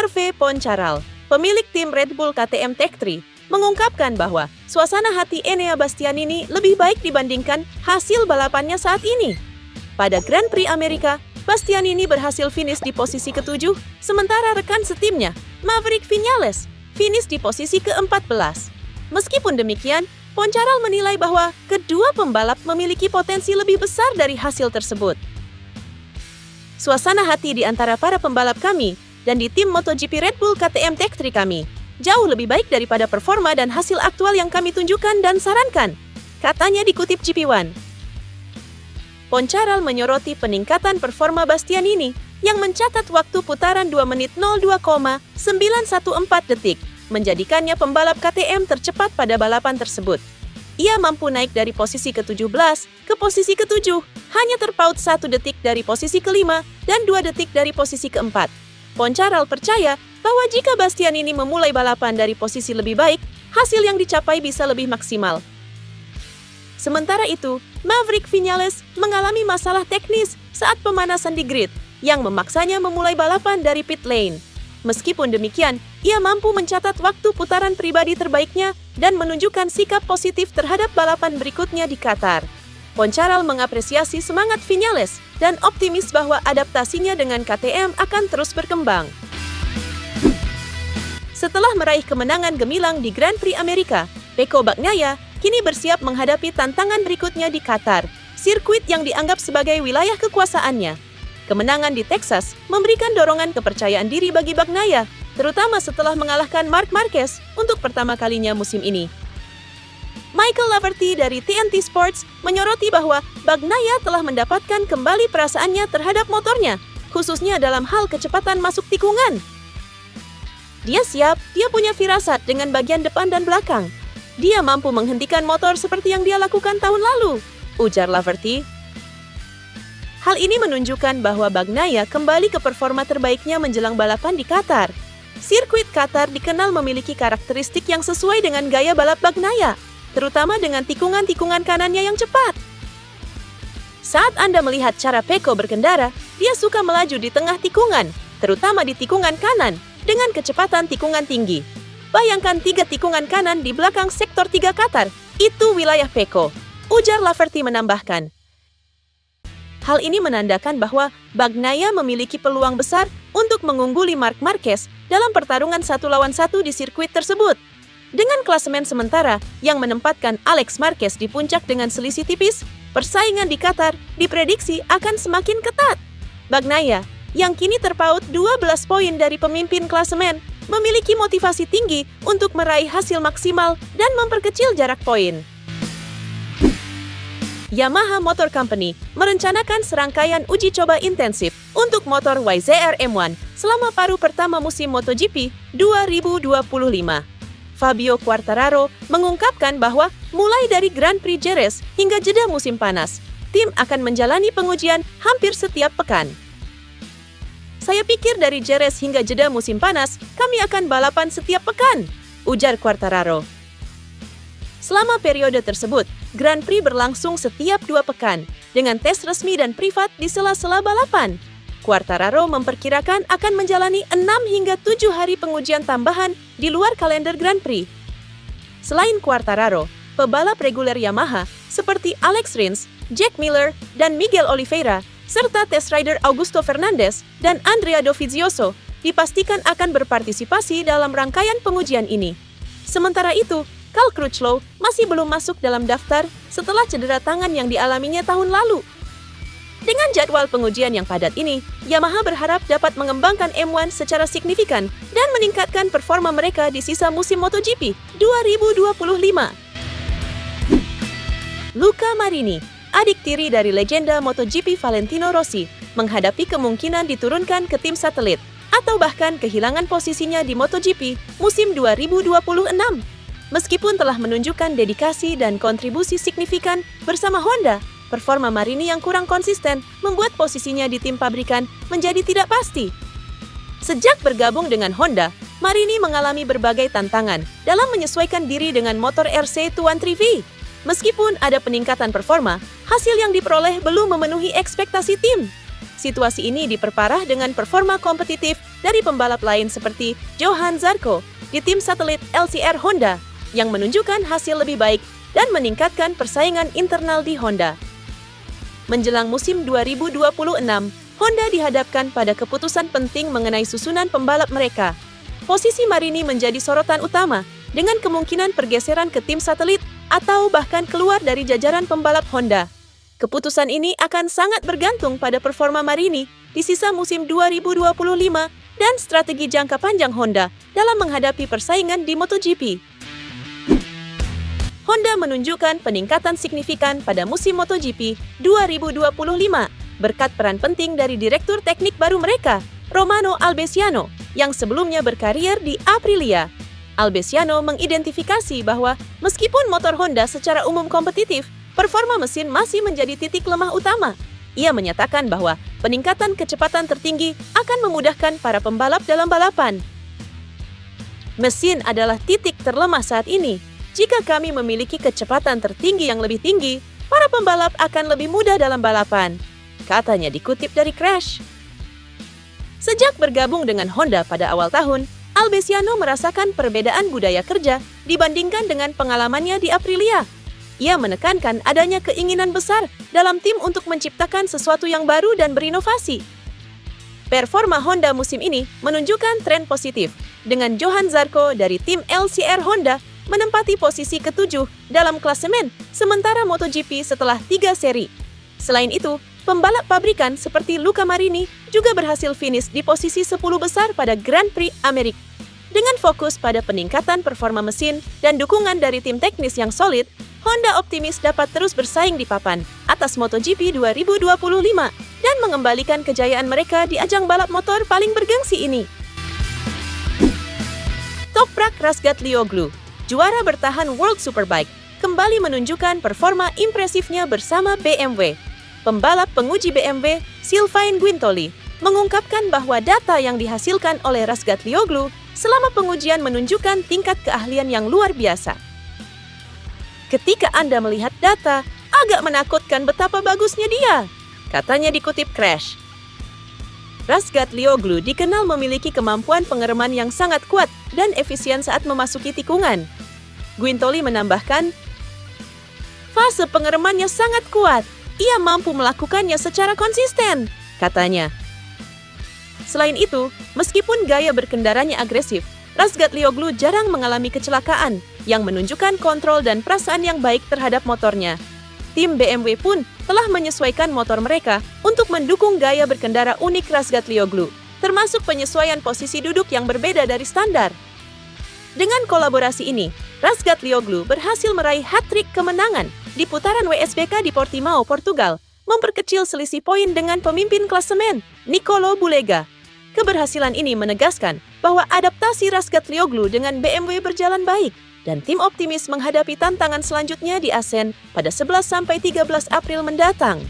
Hervé Poncharal, pemilik tim Red Bull KTM Tech3, mengungkapkan bahwa suasana hati Enea Bastianini lebih baik dibandingkan hasil balapannya saat ini. Pada Grand Prix Amerika, Bastianini berhasil finish di posisi ke-7, sementara rekan setimnya, Maverick Viñales, finish di posisi ke-14. Meskipun demikian, Poncharal menilai bahwa kedua pembalap memiliki potensi lebih besar dari hasil tersebut. Suasana hati di antara para pembalap kami dan di tim MotoGP Red Bull KTM Tech3 kami jauh lebih baik daripada performa dan hasil aktual yang kami tunjukkan dan sarankan, katanya dikutip GP1. Poncharal menyoroti peningkatan performa Bastianini yang mencatat waktu putaran 2 menit 02,914 detik, menjadikannya pembalap KTM tercepat pada balapan tersebut. Ia mampu naik dari posisi ke-17 ke posisi ke-7, hanya terpaut 1 detik dari posisi ke-5 dan 2 detik dari posisi ke-4. Poncharal percaya bahwa jika Bastianini memulai balapan dari posisi lebih baik, hasil yang dicapai bisa lebih maksimal. Sementara itu, Maverick Viñales mengalami masalah teknis saat pemanasan di grid, yang memaksanya memulai balapan dari pit lane. Meskipun demikian, ia mampu mencatat waktu putaran pribadi terbaiknya dan menunjukkan sikap positif terhadap balapan berikutnya di Qatar. Poncharal mengapresiasi semangat Viñales dan optimis bahwa adaptasinya dengan KTM akan terus berkembang. Setelah meraih kemenangan gemilang di Grand Prix Amerika, Pecco Bagnaia kini bersiap menghadapi tantangan berikutnya di Qatar, sirkuit yang dianggap sebagai wilayah kekuasaannya. Kemenangan di Texas memberikan dorongan kepercayaan diri bagi Bagnaia, terutama setelah mengalahkan Marc Marquez untuk pertama kalinya musim ini. Michael Laverty dari TNT Sports menyoroti bahwa Bagnaia telah mendapatkan kembali perasaannya terhadap motornya, khususnya dalam hal kecepatan masuk tikungan. Dia siap, dia punya firasat dengan bagian depan dan belakang. Dia mampu menghentikan motor seperti yang dia lakukan tahun lalu, ujar Laverty. Hal ini menunjukkan bahwa Bagnaia kembali ke performa terbaiknya menjelang balapan di Qatar. Sirkuit Qatar dikenal memiliki karakteristik yang sesuai dengan gaya balap Bagnaia, terutama dengan tikungan-tikungan kanannya yang cepat. Saat Anda melihat cara Pecco berkendara, dia suka melaju di tengah tikungan, terutama di tikungan kanan, dengan kecepatan tikungan tinggi. Bayangkan 3 tikungan kanan di belakang sektor 3 Qatar, itu wilayah Pecco, ujar Laverty menambahkan. Hal ini menandakan bahwa Bagnaia memiliki peluang besar untuk mengungguli Marc Marquez dalam pertarungan 1 lawan 1 di sirkuit tersebut. Dengan klasemen sementara yang menempatkan Alex Marquez di puncak dengan selisih tipis, persaingan di Qatar diprediksi akan semakin ketat. Bagnaia, yang kini terpaut 12 poin dari pemimpin klasemen, memiliki motivasi tinggi untuk meraih hasil maksimal dan memperkecil jarak poin. Yamaha Motor Company merencanakan serangkaian uji coba intensif untuk motor YZR M1 selama paruh pertama musim MotoGP 2025. Fabio Quartararo mengungkapkan bahwa mulai dari Grand Prix Jerez hingga jeda musim panas, tim akan menjalani pengujian hampir setiap pekan. Saya pikir dari Jerez hingga jeda musim panas, kami akan balapan setiap pekan, ujar Quartararo. Selama periode tersebut, Grand Prix berlangsung setiap 2 pekan, dengan tes resmi dan privat di sela-sela balapan. Quartararo memperkirakan akan menjalani 6 hingga 7 hari pengujian tambahan di luar kalender Grand Prix. Selain Quartararo, pebalap reguler Yamaha seperti Alex Rins, Jack Miller, dan Miguel Oliveira, serta test rider Augusto Fernandez dan Andrea Dovizioso dipastikan akan berpartisipasi dalam rangkaian pengujian ini. Sementara itu, Cal Crutchlow masih belum masuk dalam daftar setelah cedera tangan yang dialaminya tahun lalu. Dengan jadwal pengujian yang padat ini, Yamaha berharap dapat mengembangkan M1 secara signifikan dan meningkatkan performa mereka di sisa musim MotoGP 2025. Luca Marini, adik tiri dari legenda MotoGP Valentino Rossi, menghadapi kemungkinan diturunkan ke tim satelit atau bahkan kehilangan posisinya di MotoGP musim 2026. Meskipun telah menunjukkan dedikasi dan kontribusi signifikan bersama Honda, performa Marini yang kurang konsisten membuat posisinya di tim pabrikan menjadi tidak pasti. Sejak bergabung dengan Honda, Marini mengalami berbagai tantangan dalam menyesuaikan diri dengan motor RC213V. Meskipun ada peningkatan performa, hasil yang diperoleh belum memenuhi ekspektasi tim. Situasi ini diperparah dengan performa kompetitif dari pembalap lain seperti Johann Zarco di tim satelit LCR Honda yang menunjukkan hasil lebih baik dan meningkatkan persaingan internal di Honda. Menjelang musim 2026, Honda dihadapkan pada keputusan penting mengenai susunan pembalap mereka. Posisi Marini menjadi sorotan utama dengan kemungkinan pergeseran ke tim satelit atau bahkan keluar dari jajaran pembalap Honda. Keputusan ini akan sangat bergantung pada performa Marini di sisa musim 2025 dan strategi jangka panjang Honda dalam menghadapi persaingan di MotoGP. Honda menunjukkan peningkatan signifikan pada musim MotoGP 2025 berkat peran penting dari direktur teknik baru mereka, Romano Albesiano, yang sebelumnya berkarier di Aprilia. Albesiano mengidentifikasi bahwa meskipun motor Honda secara umum kompetitif, performa mesin masih menjadi titik lemah utama. Ia menyatakan bahwa peningkatan kecepatan tertinggi akan memudahkan para pembalap dalam balapan. Mesin adalah titik terlemah saat ini. Jika kami memiliki kecepatan tertinggi yang lebih tinggi, para pembalap akan lebih mudah dalam balapan, katanya dikutip dari Crash. Sejak bergabung dengan Honda pada awal tahun, Albesiano merasakan perbedaan budaya kerja dibandingkan dengan pengalamannya di Aprilia. Ia menekankan adanya keinginan besar dalam tim untuk menciptakan sesuatu yang baru dan berinovasi. Performa Honda musim ini menunjukkan tren positif, dengan Johann Zarco dari tim LCR Honda menempati posisi ke-7 dalam klasemen sementara MotoGP setelah 3 seri. Selain itu, pembalap pabrikan seperti Luca Marini juga berhasil finish di posisi 10 besar pada Grand Prix Amerika. Dengan fokus pada peningkatan performa mesin dan dukungan dari tim teknis yang solid, Honda optimis dapat terus bersaing di papan atas MotoGP 2025 dan mengembalikan kejayaan mereka di ajang balap motor paling bergengsi ini. Toprak Razgatlioglu, juara bertahan World Superbike, kembali menunjukkan performa impresifnya bersama BMW. Pembalap penguji BMW, Sylvain Guintoli, mengungkapkan bahwa data yang dihasilkan oleh Razgatlioglu selama pengujian menunjukkan tingkat keahlian yang luar biasa. Ketika Anda melihat data, agak menakutkan betapa bagusnya dia, katanya dikutip Crash. Razgatlioglu dikenal memiliki kemampuan pengereman yang sangat kuat dan efisien saat memasuki tikungan. Guintoli menambahkan, fase pengeremannya sangat kuat, ia mampu melakukannya secara konsisten, katanya. Selain itu, meskipun gaya berkendaranya agresif, Razgatlioglu jarang mengalami kecelakaan yang menunjukkan kontrol dan perasaan yang baik terhadap motornya. Tim BMW pun telah menyesuaikan motor mereka untuk mendukung gaya berkendara unik Razgatlioglu, termasuk penyesuaian posisi duduk yang berbeda dari standar. Dengan kolaborasi ini, Razgatlioglu berhasil meraih hat-trick kemenangan di putaran WSBK di Portimao, Portugal, memperkecil selisih poin dengan pemimpin klasemen, Nicolo Bulega. Keberhasilan ini menegaskan bahwa adaptasi Razgatlioglu dengan BMW berjalan baik dan tim optimis menghadapi tantangan selanjutnya di Asen pada 11-13 April mendatang.